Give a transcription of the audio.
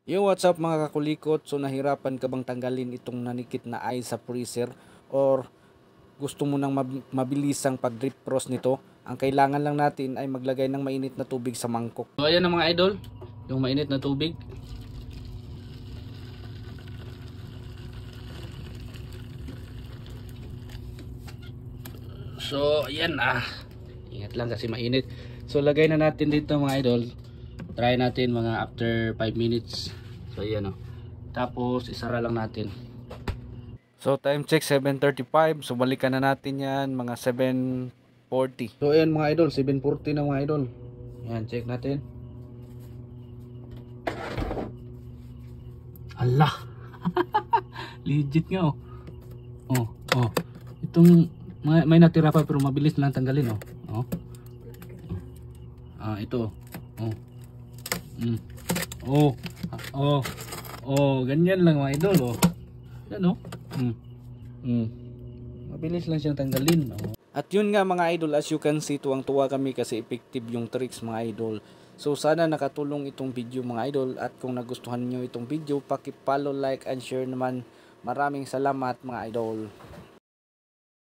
Yo, what's up mga kakulikot? So nahirapan ka bang tanggalin itong nanikit na ice sa freezer, or gusto mo nang mabilisang pag-defrost nito? Ang kailangan lang natin ay maglagay ng mainit na tubig sa mangkok. So ayan na mga idol, yung mainit na tubig. So ayan, ingat lang kasi mainit. So lagay na natin dito mga idol. Try natin mga after 5 minutes. So ayan o. Tapos isara lang natin. So time check 7:35. So balikan na natin yan mga 7:40. So ayan mga idol, 7:40 na mga idol. Ayan, check natin. Allah. Legit nga oh. Oh. Itong may natira pa pero mabilis lang tanggalin oh. Ito. Ganyan lang mga idol oh. Yan oh. Mabilis lang siyang tanggalin oh. At yun nga mga idol, as you can see, tuwang-tuwa kami kasi effective yung tricks mga idol. So sana nakatulong itong video mga idol, at kung nagustuhan niyo itong video, paki-follow, like and share naman. Maraming salamat mga idol.